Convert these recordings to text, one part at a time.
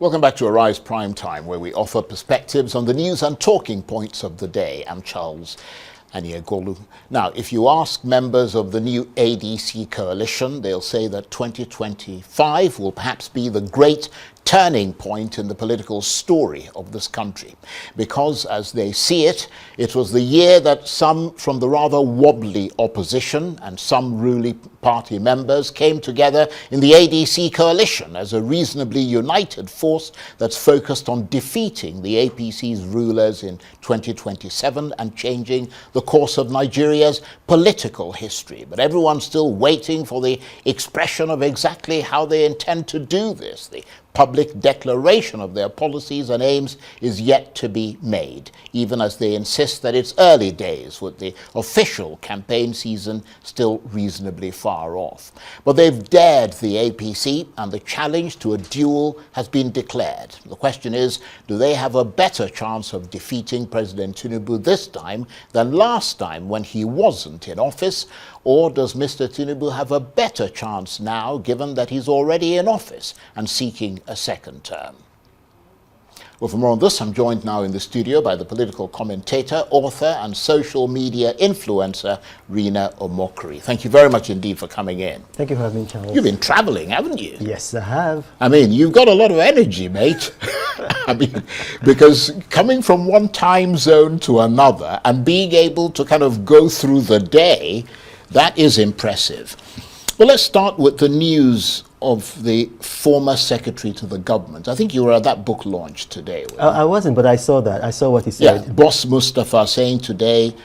Welcome back to Arise Prime Time, where we offer perspectives on the news and talking points of the day. I'm Charles Aniegolu. Now, if you ask members of the new ADC Coalition, they'll say that 2025 will perhaps be the great turning point in the political story of this country, because as they see it, it was the year that some from the rather wobbly opposition and some ruling party members came together in the ADC Coalition as a reasonably united force that's focused on defeating the APC's rulers in 2027 and changing the course of Nigeria's political history. But everyone's still waiting for the expression of exactly how they intend to do this. The public declaration of their policies and aims is yet to be made, even as they insist that it's early days, with the official campaign season still reasonably far off. But they've dared the APC, and the challenge to a duel has been declared. The question is, do they have a better chance of defeating President Tinubu this time than last time when he wasn't in office? Or does Mr. Tinubu have a better chance now, given that he's already in office and seeking a second term? Well, for more on this, I'm joined now in the studio by the political commentator, author, and social media influencer, Rina Omokri. Thank you very much indeed for coming in. Thank you for having me, Charles. You've been traveling, haven't you? Yes, I have. I mean, you've got a lot of energy, mate. I mean, because coming from one time zone to another and being able to kind of go through the day, that is impressive. Well, let's start with the news of the former secretary to the government. I think you were at that book launch today. I wasn't, but I saw that. I saw what he said. Yeah, Boss Mustafa saying today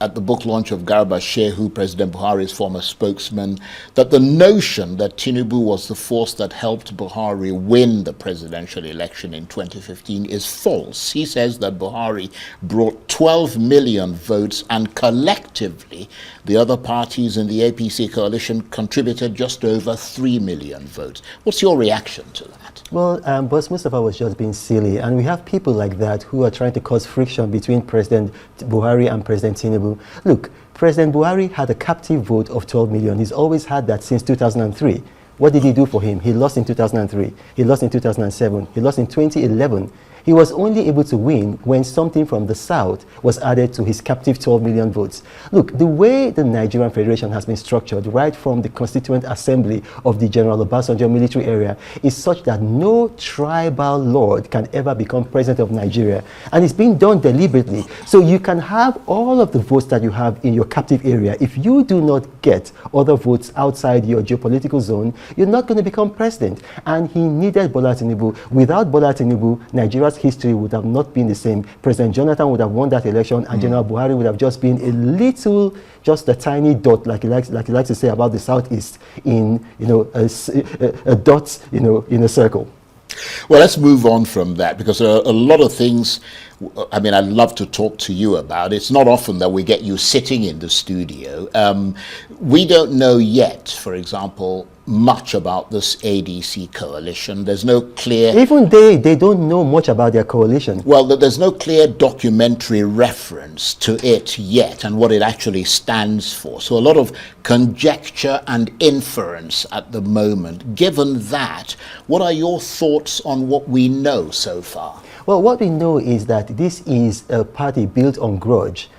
at the book launch of Garba Shehu, President Buhari's former spokesman, that the notion that Tinubu was the force that helped Buhari win the presidential election in 2015 is false. He says that Buhari brought 12 million votes and collectively the other parties in the APC coalition contributed just over 3 million votes. What's your reaction to that? Well, Boss Mustafa was just being silly, and we have people like that who are trying to cause friction between President Buhari and President Tinubu. Look, President Buhari had a captive vote of 12 million. He's always had that since 2003. What did he do for him? He lost in 2003. He lost in 2007. He lost in 2011. He was only able to win when something from the south was added to his captive 12 million votes. Look, the way the Nigerian Federation has been structured, right from the Constituent Assembly of the General Obasanjo military area, is such that no tribal lord can ever become president of Nigeria. And it's being done deliberately. So you can have all of the votes that you have in your captive area. If you do not get other votes outside your geopolitical zone, you're not going to become president. And he needed Bola Tinubu. Without Bola Tinubu, Nigeria's history would have not been the same. President Jonathan would have won that election, and General Buhari would have just been a little, just a tiny dot, like he likes to say about the southeast, in a dot, in a circle. Well, let's move on from that, because there are a lot of things, I mean, I'd love to talk to you about. It's not often that we get you sitting in the studio. We don't know yet, for example, much about this ADC coalition. There's no clear... Even they don't know much about their coalition. Well, there's no clear documentary reference to it yet and what it actually stands for. So a lot of conjecture and inference at the moment. Given that, what are your thoughts on what we know so far? Well, what we know is that this is a party built on grudge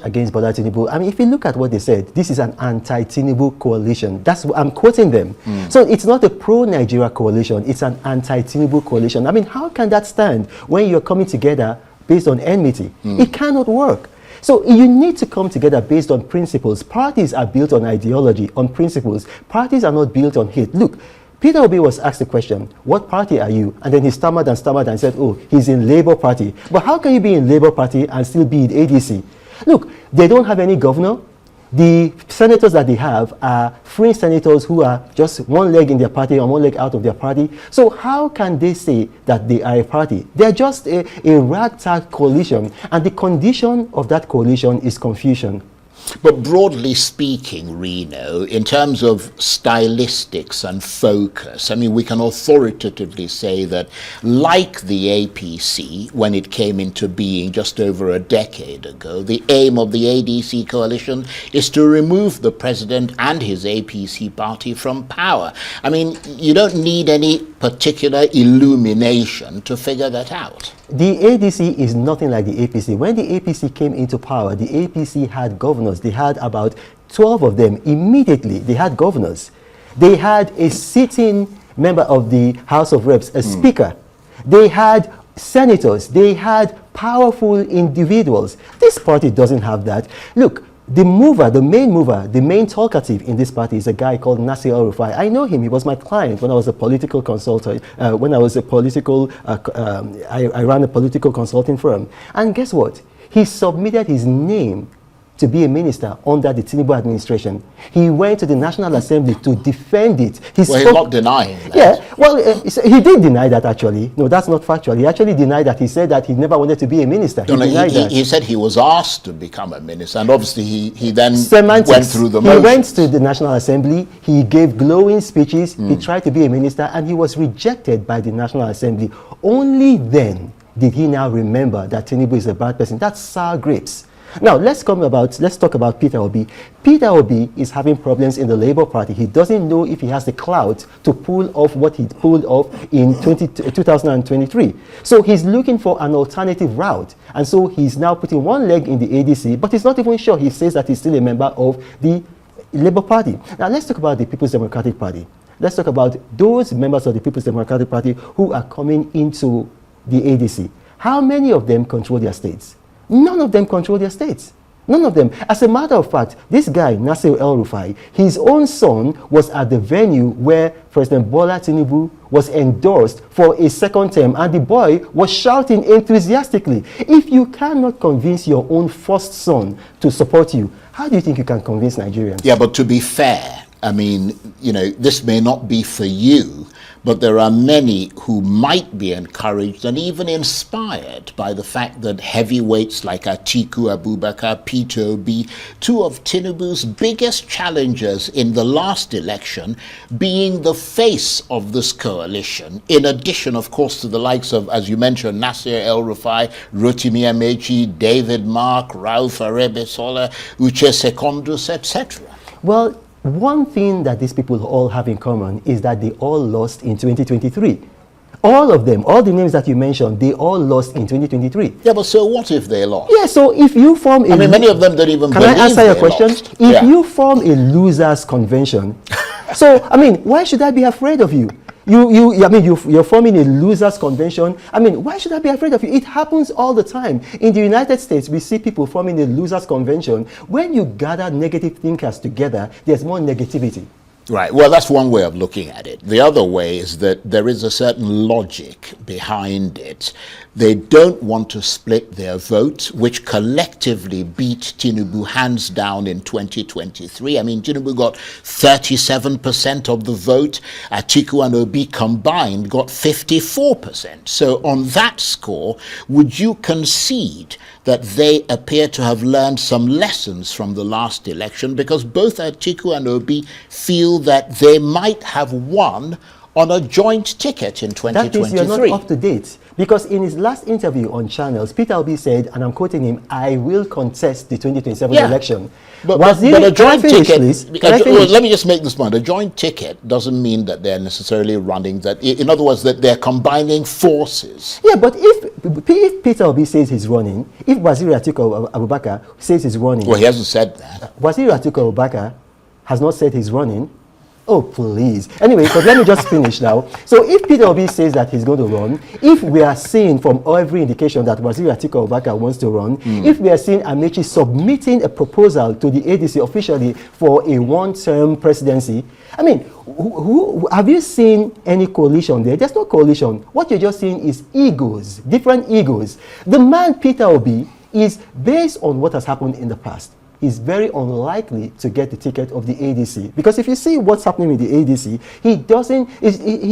against Bola Tinubu. I mean, if you look at what they said, this is an anti-Tinubu coalition. That's what I'm quoting them. So it's not a pro-Nigeria coalition, it's an anti-Tinubu coalition. I mean, how can that stand when you're coming together based on enmity? It cannot work. So you need to come together based on principles. Parties are built on ideology, on principles. Parties are not built on hate. Look, Peter Obi was asked the question, what party are you? And then he stammered and said, oh, he's in Labour Party. But how can you be in Labour Party and still be in ADC? Look, they don't have any governor. The senators that they have are fringe senators who are just one leg in their party and one leg out of their party. So how can they say that they are a party? They're just a ragtag coalition. And the condition of that coalition is confusion. But broadly speaking, Reno, in terms of stylistics and focus, I mean, we can authoritatively say that, like the APC, when it came into being just over a decade ago, the aim of the ADC coalition is to remove the president and his APC party from power. I mean, you don't need any particular illumination to figure that out? The ADC is nothing like the APC. When the APC came into power, the APC had governors. They had about 12 of them immediately. They had governors. They had a sitting member of the House of Reps, a speaker. They had senators. They had powerful individuals. This party doesn't have that. Look, the main talkative in this party is a guy called Nasir El-Rufai. I know him. He was my client when I was a political consultant. I ran a political consulting firm. And guess what? He submitted his name to be a minister under the Tinubu administration. He went to the National Assembly to defend it. He's not denying that. Yeah, well, he did deny that actually. No, that's not factual. He actually denied that. He said that he never wanted to be a minister. He said he was asked to become a minister, and obviously he then went through the motions. He went to the National Assembly, he gave glowing speeches, he tried to be a minister, and he was rejected by the National Assembly. Only then did he now remember that Tinubu is a bad person. That's sour grapes. Now, let's talk about Peter Obi. Peter Obi is having problems in the Labour Party. He doesn't know if he has the clout to pull off what he pulled off in 2023. So he's looking for an alternative route. And so he's now putting one leg in the ADC, but he's not even sure. He says that he's still a member of the Labour Party. Now, let's talk about the People's Democratic Party. Let's talk about those members of the People's Democratic Party who are coming into the ADC. How many of them control their states? None of them control their states. None of them. As a matter of fact, this guy, Nasir El-Rufai, his own son was at the venue where President Bola Tinubu was endorsed for a second term, and the boy was shouting enthusiastically. If you cannot convince your own first son to support you, how do you think you can convince Nigerians? Yeah, but to be fair, I mean, you know, this may not be for you, but there are many who might be encouraged and even inspired by the fact that heavyweights like Atiku Abubakar, Peter Obi, two of Tinubu's biggest challengers in the last election, being the face of this coalition, in addition, of course, to the likes of, as you mentioned, Nasir El-Rufai, Rotimi Amechi, David Mark, Rauf Arebesola, Uche Secondus, etc. Well, one thing that these people all have in common is that they all lost in 2023. All of them, all the names that you mentioned, they all lost in 2023. Yeah, but so what if they lost? Yeah, so if you form a... I mean, many of them don't even believe they lost. Can I answer your question? If you form a losers convention, so, I mean, why should I be afraid of you? You're forming a losers convention. I mean, why should I be afraid of you? It happens all the time. In the United States, we see people forming a losers convention. When you gather negative thinkers together, there's more negativity. Right. Well, that's one way of looking at it. The other way is that there is a certain logic behind it. They don't want to split their vote, which collectively beat Tinubu hands down in 2023. I mean, Tinubu got 37% of the vote. Atiku and Obi combined got 54%. So on that score, would you concede that they appear to have learned some lessons from the last election, because both Atiku and Obi feel that they might have won on a joint ticket in 2023? That means you're not up to date. Because in his last interview on channels, Peter Obi said, and I'm quoting him, "I will contest the 2027 election." But a joint ticket, let me just make this point. A joint ticket doesn't mean that they're necessarily running that. In other words, that they're combining forces. Yeah, but if Peter Obi says he's running, if Waziri Atiku Abubakar says he's running. Well, he hasn't said that. Waziri Atiku Abubakar has not said he's running. Oh, please. Anyway, but let me just finish now. So if Peter Obi says that he's going to run, if we are seeing from every indication that Waziri Atiku Abubakar wants to run, if we are seeing Amechi submitting a proposal to the ADC officially for a one-term presidency, I mean, who have you seen any coalition there? There's no coalition. What you're just seeing is egos, different egos. The man, Peter Obi, is based on what has happened in the past. Is very unlikely to get the ticket of the ADC, because if you see what's happening with the ADC, he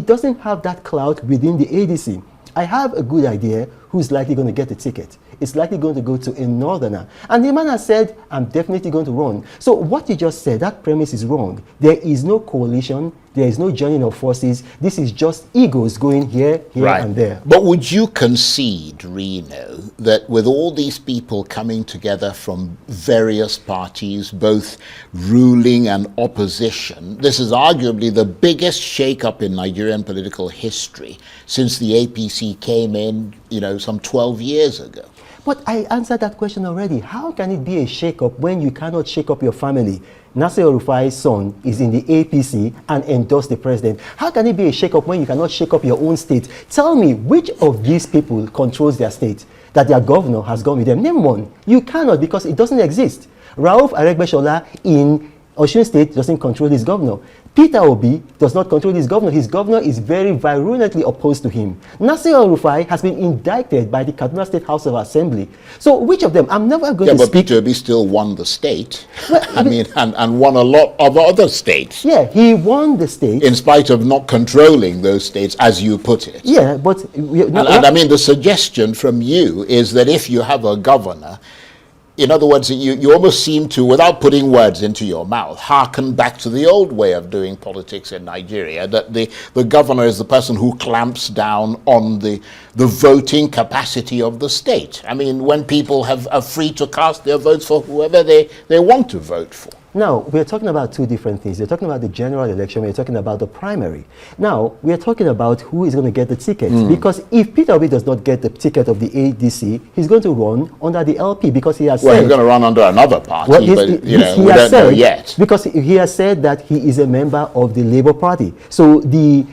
doesn't have that clout within the ADC. I have a good idea who's likely going to get the ticket. is likely going to go to a northerner. And the man has said, I'm definitely going to run. So what you just said, that premise is wrong. There is no coalition. There is no joining of forces. This is just egos going here, and there. But would you concede, Reno, that with all these people coming together from various parties, both ruling and opposition, this is arguably the biggest shakeup in Nigerian political history since the APC came in, some 12 years ago? But I answered that question already. How can it be a shake-up when you cannot shake up your family? Nasir El-Rufai's son is in the APC and endorsed the president. How can it be a shake-up when you cannot shake up your own state? Tell me, which of these people controls their state? That their governor has gone with them? Name one. You cannot, because it doesn't exist. Rauf Aregbesola in Osun State doesn't control his governor. Peter Obi does not control his governor. His governor is very virulently opposed to him. Nasir El-Rufai has been indicted by the Kaduna State House of Assembly. So which of them? I'm never going to but speak. Peter Obi still won the state. Well, and won a lot of other states. Yeah, he won the state. In spite of not controlling those states, as you put it. Yeah, but... And I mean, the suggestion from you is that if you have a governor, in other words, you almost seem to, without putting words into your mouth, hearken back to the old way of doing politics in Nigeria, that the governor is the person who clamps down on the voting capacity of the state. I mean, when people are free to cast their votes for whoever they want to vote for. Now, we're talking about two different things. We're talking about the general election, we're talking about the primary. Now, we're talking about who is going to get the ticket. Because if Peter Obi does not get the ticket of the ADC, he's going to run under the LP because he has said... Well, he's going to run under another party, well, but we don't know yet. Because he has said that he is a member of the Labour Party. So the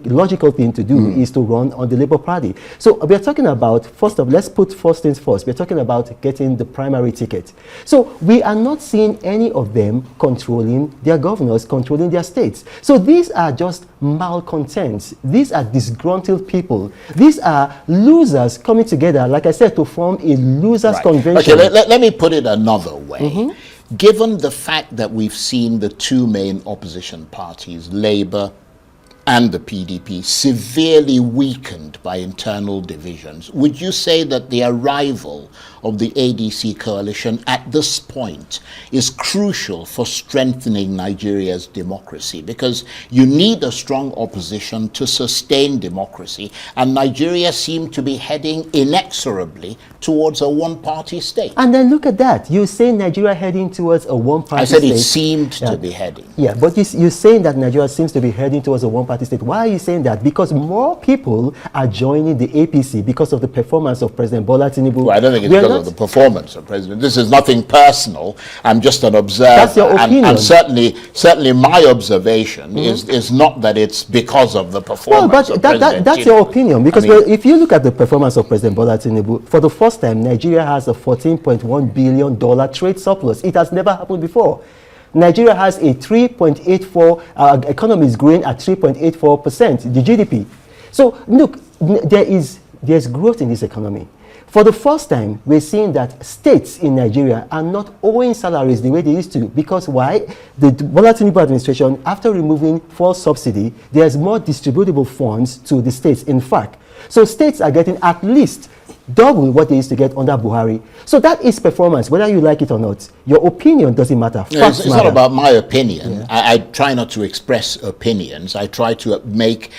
logical thing to do is to run on the Labour Party. So we're talking about, let's put first things first. We're talking about getting the primary ticket. So we are not seeing any of them controlling their governors, controlling their states. So these are just malcontents. These are disgruntled people. These are losers coming together, like I said, to form a losers convention. Okay, let me put it another way. Given the fact that we've seen the two main opposition parties, Labour and the PDP, severely weakened by internal divisions, would you say that the arrival of the ADC coalition at this point is crucial for strengthening Nigeria's democracy? Because you need a strong opposition to sustain democracy, and Nigeria seemed to be heading inexorably towards a one-party state. And then look at that. You say Nigeria heading towards a one-party state. I said it seemed to be heading. Yeah, but you're saying that Nigeria seems to be heading towards a one-party state. Why are you saying that? Because more people are joining the APC because of the performance of President Bola Tinubu. Well, I don't think it's because of the performance of President. This is nothing personal. I'm just an observer. That's your opinion. And certainly my observation is not that it's because of the performance of President that's Tinubu. your opinion. Because if you look at the performance of President Bola Tinubu, for the first time, Nigeria has a $14.1 billion trade surplus. It has never happened before. Nigeria has a 3.84, economy is growing at 3.84%, the GDP. So look, there's growth in this economy. For the first time, we're seeing that states in Nigeria are not owing salaries the way they used to. Because why? The Bola Tinubu administration, after removing fuel subsidy, there's more distributable funds to the states, in fact. So states are getting at least double what they used to get under Buhari. So that is performance, whether you like it or not. Your opinion doesn't matter. It's not about my opinion. Yeah. I try not to express opinions. I try to make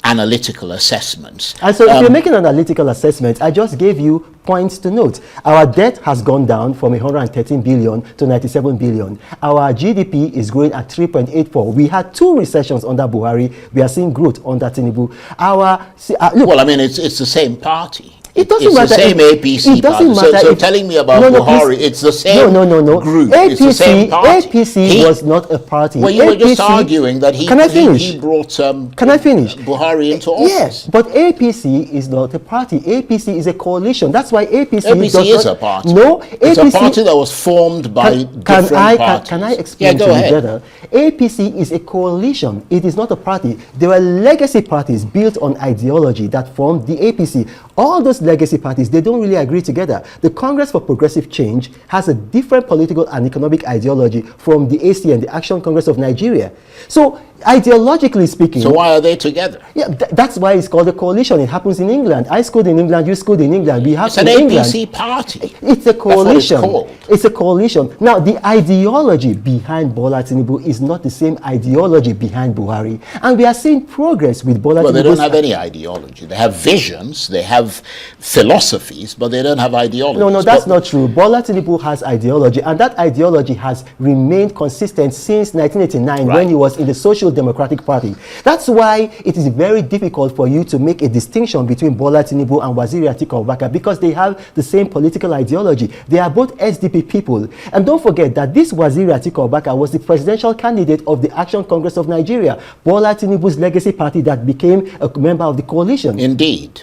analytical assessments. And so if you're making an analytical assessment, I just gave you points to note. Our debt has gone down from 113 billion to 97 billion. Our GDP is growing at 3.84. We had 2 recessions under Buhari. We are seeing growth under Tinubu. Look, well, I mean, it's the same party. It doesn't matter. It's the same APC it doesn't party. matter. So telling me about Buhari, it's the same group. APC, it's the same party. APC was not a party. Well, you were just arguing that he brought Buhari into office. Yes, but APC is not a party. APC is a coalition. That's why APC is a party. No, it's a party that was formed by different parties. Can I explain to you better? APC is a coalition. It is not a party. There were legacy parties built on ideology that formed the APC. All those legacy parties, they don't really agree together. The Congress for Progressive Change has a different political and economic ideology from the ACN, the Action Congress of Nigeria. So Ideologically speaking. So why are they together? Yeah, that's why it's called a coalition. It happens in England. I schooled in England, you schooled in England. We have It's an ADC party. It's a coalition. That's what it's called. It's a coalition. Now, the ideology behind Bola Tinubu is not the same ideology behind Buhari. And we are seeing progress with Bola Tinubu. Well, they don't have any ideology. They have visions, they have philosophies, but they don't have ideology. No, that's not true. Bola Tinubu has ideology, and that ideology has remained consistent since 1989 when he was in the Social Democratic Party. That's why it is very difficult for you to make a distinction between Bola Tinubu and Waziri Atiku Abubakar, because they have the same political ideology. They are both SDP people. And don't forget that this Waziri Atiku Abubakar was the presidential candidate of the Action Congress of Nigeria, Bola Tinubu's legacy party that became a member of the coalition. Indeed.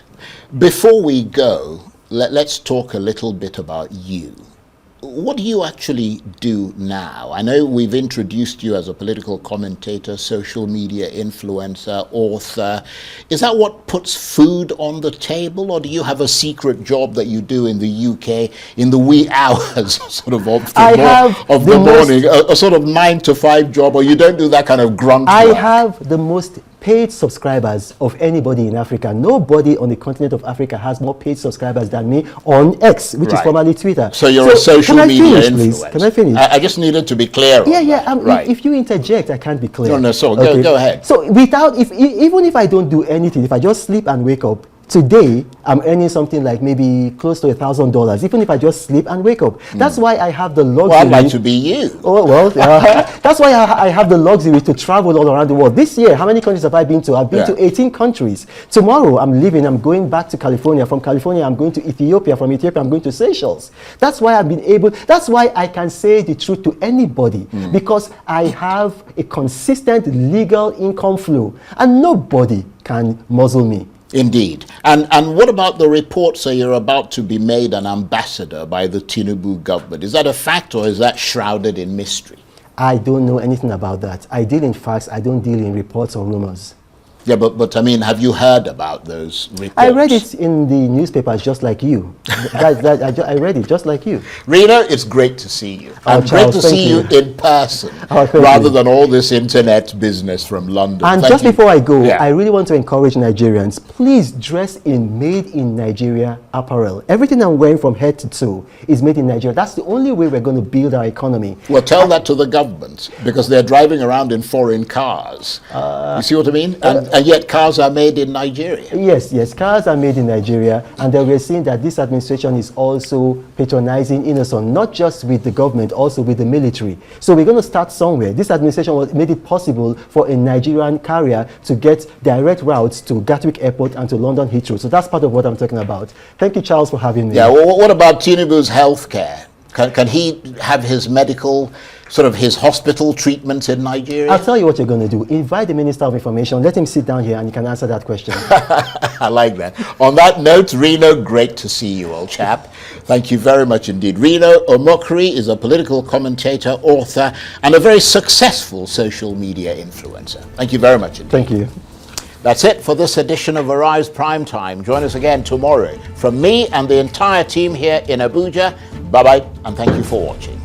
Before we go, let's talk a little bit about you. What do you actually do now? I know we've introduced you as a political commentator, social media influencer, author. Is that what puts food on the table, or do you have a secret job that you do in the UK in the wee hours sort of the morning, a sort of 9 to 5 job, or you don't do that kind of grunt work? I have the most paid subscribers of anybody in Africa. Nobody on the continent of Africa has more paid subscribers than me on X, which is formerly Twitter. So you're a social media influencer. Please? Can I finish? I just needed to be clear. If you interject, I can't be clear. No, so okay. go ahead. So even if I don't do anything, if I just sleep and wake up, today, I'm earning something like maybe close to $1,000, even if I just sleep and wake up. That's why I have the luxury. Well, I'd like to be you. Oh, well, that's why I have the luxury to travel all around the world. This year, how many countries have I been to? I've been to 18 countries. Tomorrow, I'm going back to California. From California, I'm going to Ethiopia. From Ethiopia, I'm going to Seychelles. That's why that's why I can say the truth to anybody, because I have a consistent legal income flow, and nobody can muzzle me. Indeed. And what about the reports that you're about to be made an ambassador by the Tinubu government? Is that a fact, or is that shrouded in mystery? I don't know anything about that. I deal in facts. I don't deal in reports or rumors. Yeah, but I mean, have you heard about those reports? I read it in the newspapers just like you. I read it just like you. Reno, it's great to see you. Oh, Charles, great to see you in person, rather than all this internet business from London. And just before I go, I really want to encourage Nigerians, please dress in made in Nigeria apparel. Everything I'm wearing from head to toe is made in Nigeria. That's the only way we're going to build our economy. Well, tell that to the government, because they're driving around in foreign cars. You see what I mean? And yet cars are made in Nigeria. Yes, cars are made in Nigeria, and then we're seeing that this administration is also patronizing innocent, not just with the government, also with the military. So we're going to start somewhere. This administration made it possible for a Nigerian carrier to get direct routes to Gatwick Airport and to London Heathrow. So that's part of what I'm talking about. Thank you, Charles, for having me. Yeah, well, what about Tinubu's healthcare? Can he have his medical, sort of his hospital treatments in Nigeria? I'll tell you what you're going to do. Invite the Minister of Information. Let him sit down here and he can answer that question. I like that. On that note, Reno, great to see you, old chap. Thank you very much indeed. Reno Omokri is a political commentator, author, and a very successful social media influencer. Thank you very much indeed. Thank you. That's it for this edition of Arise Primetime. Join us again tomorrow. From me and the entire team here in Abuja, bye-bye, and thank you for watching.